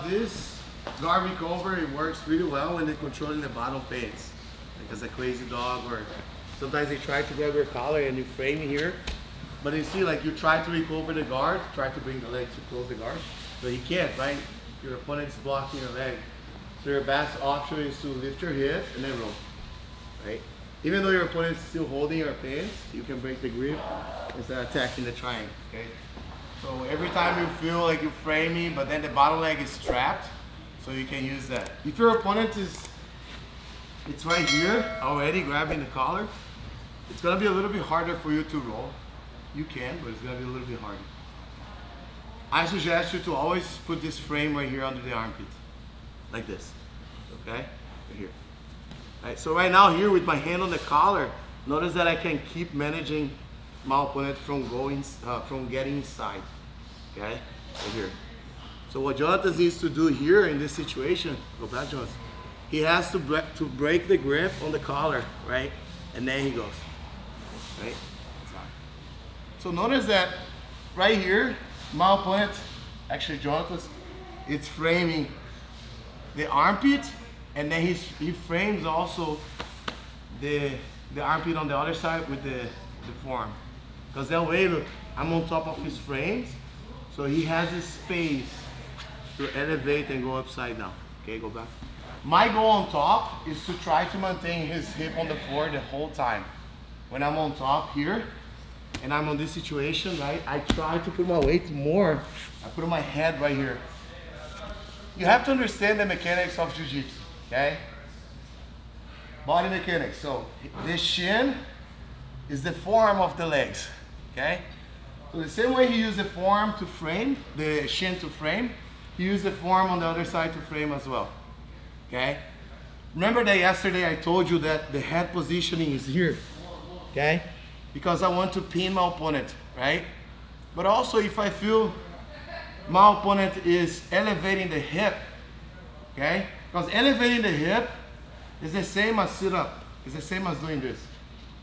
this guard recover, it works really well when they're controlling the bottom pains. Like as a crazy dog, or sometimes they try to grab your collar and you frame it here. But you see, like you try to recover the guard, try to bring the leg to close the guard, but you can't, right? Your opponent's blocking your leg. So your best option is to lift your hip and then roll, right? Even though your opponent's still holding your pants, you can break the grip instead of attacking the triangle, okay? So every time you feel like you're framing, but then the bottom leg is trapped, so you can use that. If your opponent it's right here, already grabbing the collar, it's gonna be a little bit harder for you to roll. You can, but it's gonna be a little bit harder. I suggest you to always put this frame right here under the armpit, like this, okay? Right here. All right, so right now here with my hand on the collar, notice that I can keep managing my opponent from getting inside, okay? Right here. So what Jonathan needs to do here in this situation, go back, Jonathan. He has to break the grip on the collar, right? And then he goes, right? So notice that right here, my opponent, actually Jonathan's, it's framing the armpit, and then he frames also the armpit on the other side with the forearm. Because that way, look, I'm on top of his frames, so he has this space to elevate and go upside down. Okay, go back. My goal on top is to try to maintain his hip on the floor the whole time. When I'm on top here, and I'm on this situation, right, I try to put my weight more. I put my head right here. You have to understand the mechanics of jiu-jitsu, okay? Body mechanics. So this shin is the forearm of the legs, okay? So the same way he used the forearm to frame, the shin to frame, he used the forearm on the other side to frame as well, okay? Remember that yesterday I told you that the head positioning is here, okay? Because I want to pin my opponent, right? But also if I feel my opponent is elevating the hip, okay? Because elevating the hip is the same as sit up. It's the same as doing this,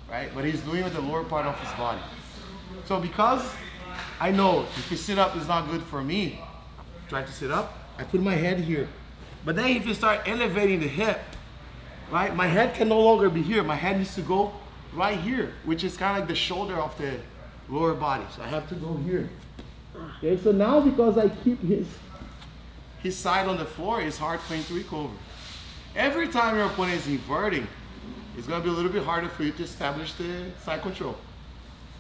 right? But he's doing it with the lower part of his body. So because I know if you sit up is not good for me, try to sit up, I put my head here. But then if you start elevating the hip, right? My head can no longer be here. My head needs to go right here, which is kind of like the shoulder of the lower body. So I have to go here. Okay, so now because I keep his side on the floor, it's hard for him to recover. Every time your opponent is inverting, it's gonna be a little bit harder for you to establish the side control.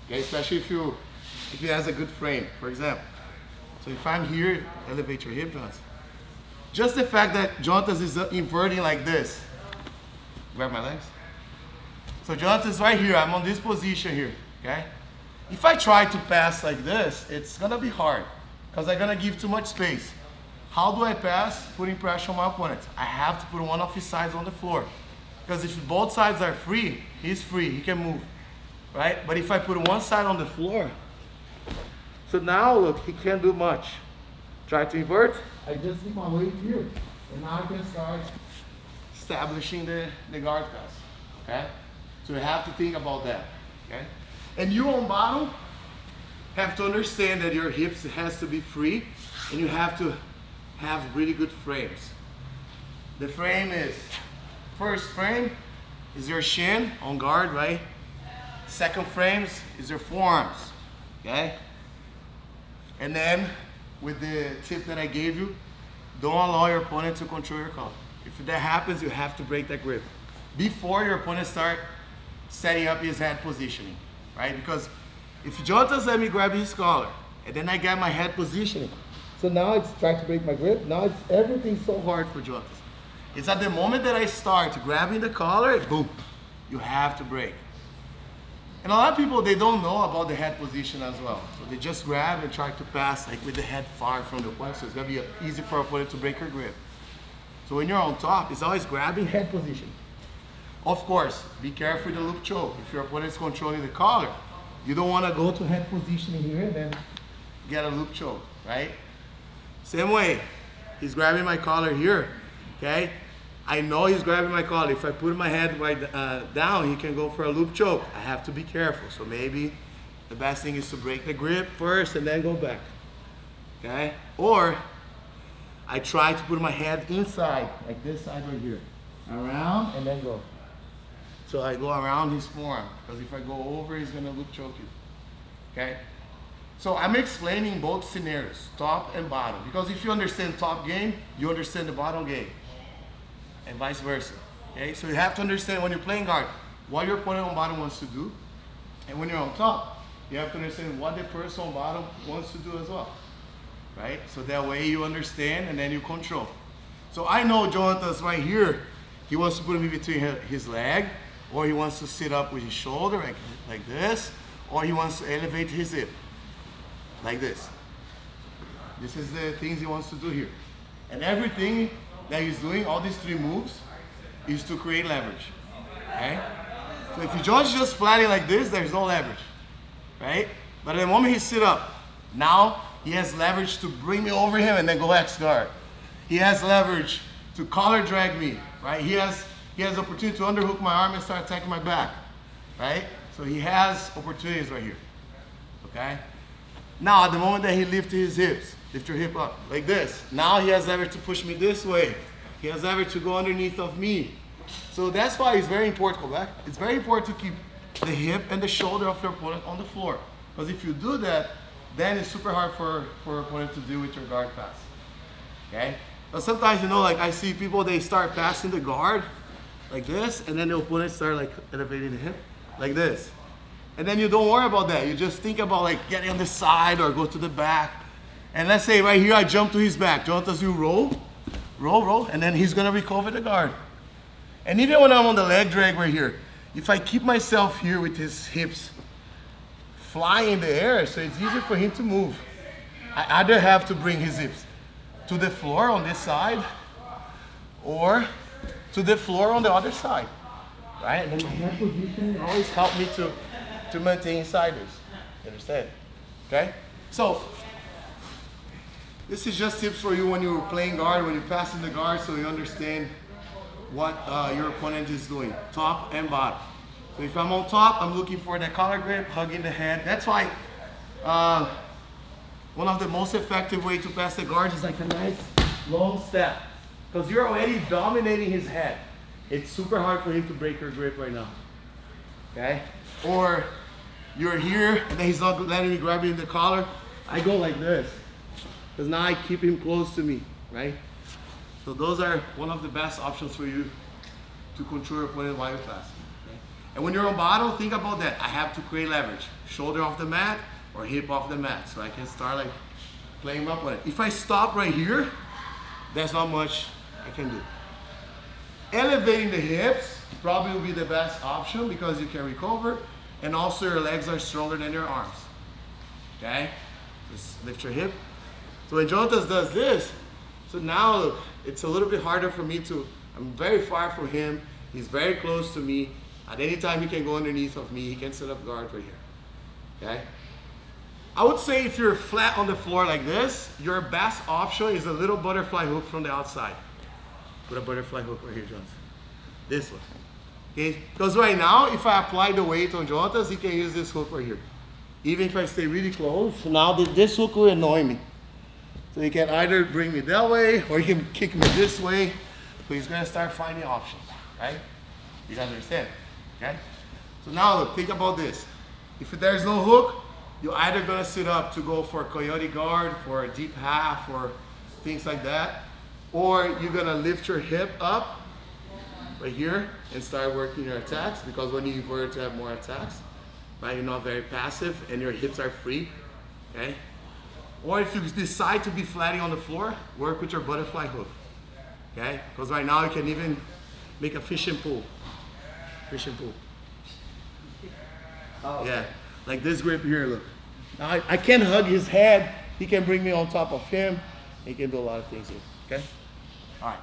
Okay, especially if he has a good frame, for example. So if I'm here, elevate your hip, Jonathan. Just the fact that Jonathan is inverting like this. Grab my legs. So Jonathan's right here, I'm on this position here, okay? If I try to pass like this, it's gonna be hard because I'm gonna give too much space. How do I pass? Putting pressure on my opponent. I have to put one of his sides on the floor. Because if both sides are free, he's free, he can move, right? But if I put one side on the floor, so now look, he can't do much. Try to invert, I just keep my weight here. And now I can start establishing the guard pass, okay? So you have to think about that, okay? And you on bottom have to understand that your hips has to be free and you have to have really good frames. The frame is, first frame is your shin on guard, right? Second frames is your forearms, okay? And then with the tip that I gave you, don't allow your opponent to control your collar. If that happens, you have to break that grip before your opponent start setting up his head positioning, right? Because if Jonathan let me grab his collar and then I get my head positioning, so now it's trying to break my grip. Now it's everything's so hard for Jonathan. It's at the moment that I start grabbing the collar, boom, you have to break. And a lot of people, they don't know about the head position as well. So they just grab and try to pass like with the head far from the opponent. So it's gonna be easy for an opponent to break your grip. So when you're on top, it's always grabbing head position. Of course, be careful with the loop choke. If your opponent is controlling the collar, you don't wanna go to head positioning here and then get a loop choke, right? Same way, he's grabbing my collar here, okay? I know he's grabbing my collar. If I put my head right down, he can go for a loop choke. I have to be careful. So maybe the best thing is to break the grip first and then go back, okay? Or I try to put my head inside, like this side right here. Around and then go. So I go around his forearm, because if I go over, he's gonna look choky. Okay? So I'm explaining both scenarios, top and bottom. Because if you understand top game, you understand the bottom game. And vice versa. Okay? So you have to understand when you're playing guard, what your opponent on bottom wants to do. And when you're on top, you have to understand what the person on bottom wants to do as well. Right? So that way you understand and then you control. So I know Jonathan's right here, he wants to put me between his leg, or he wants to sit up with his shoulder like this, or he wants to elevate his hip like this. This is the things he wants to do here. And everything that he's doing, all these 3 moves, is to create leverage. Okay? So if you just flat it like this, there's no leverage. Right? But at the moment he sit up, now he has leverage to bring me over him and then go X guard. He has leverage to collar drag me, right? He has opportunity to underhook my arm and start attacking my back, right? So he has opportunities right here, okay? Now at the moment that he lifts his hips, lift your hip up like this. Now he has leverage to push me this way. He has leverage to go underneath of me. So that's why it's very important, go back. It's very important to keep the hip and the shoulder of your opponent on the floor. Because if you do that, then it's super hard for your opponent to deal with your guard pass, okay? But sometimes, you know, like I see people, they start passing the guard like this, and then the opponent start like elevating the hip like this. And then you don't worry about that. You just think about like getting on the side or go to the back. And let's say right here, I jump to his back. Jonathan's you roll, and then he's gonna recover the guard. And even when I'm on the leg drag right here, if I keep myself here with his hips flying in the air, so it's easier for him to move. I either have to bring his hips to the floor on this side or to the floor on the other side, right? And then my hand position always help me to maintain siders, you understand? Okay? So, this is just tips for you when you're playing guard, when you're passing the guard, so you understand what your opponent is doing, top and bottom. So if I'm on top, I'm looking for that collar grip, hugging the head. That's why one of the most effective way to pass the guard is like a nice long step. Because you're already dominating his head. It's super hard for him to break your grip right now. Okay? Or you're here and then he's not letting me grab you in the collar. I go like this. Because now I keep him close to me, right? So those are one of the best options for you to control your opponent while you pass. Okay? And when you're on bottom, think about that. I have to create leverage. Shoulder off the mat or hip off the mat. So I can start like playing up with it. If I stop right here, there's not much I can do. Elevating the hips probably will be the best option because you can recover and also your legs are stronger than your arms. Okay? Just lift your hip. So when Jonathan does this, so now look, it's a little bit harder for me to, I'm very far from him. He's very close to me. At any time he can go underneath of me. He can set up guard right here. Okay? I would say if you're flat on the floor like this, your best option is a little butterfly hook from the outside. Put a butterfly hook right here, Jonathan. This one. Okay? Because right now, if I apply the weight on Jonathan, he can use this hook right here. Even if I stay really close, now this hook will annoy me. So he can either bring me that way, or he can kick me this way. So he's gonna start finding options, right? You guys understand, okay? So now look, think about this. If there's no hook, you're either gonna sit up to go for a coyote guard, for a deep half, or things like that. Or you're gonna lift your hip up right here and start working your attacks, because when you invert to have more attacks, right? You're not very passive and your hips are free, okay? Or if you decide to be flatting on the floor, work with your butterfly hook, okay? Because right now you can even make a fishing pool. Fishing pool. Oh, okay. Yeah, like this grip here, look. Now I can hug his head, he can bring me on top of him, he can do a lot of things here, okay? All right.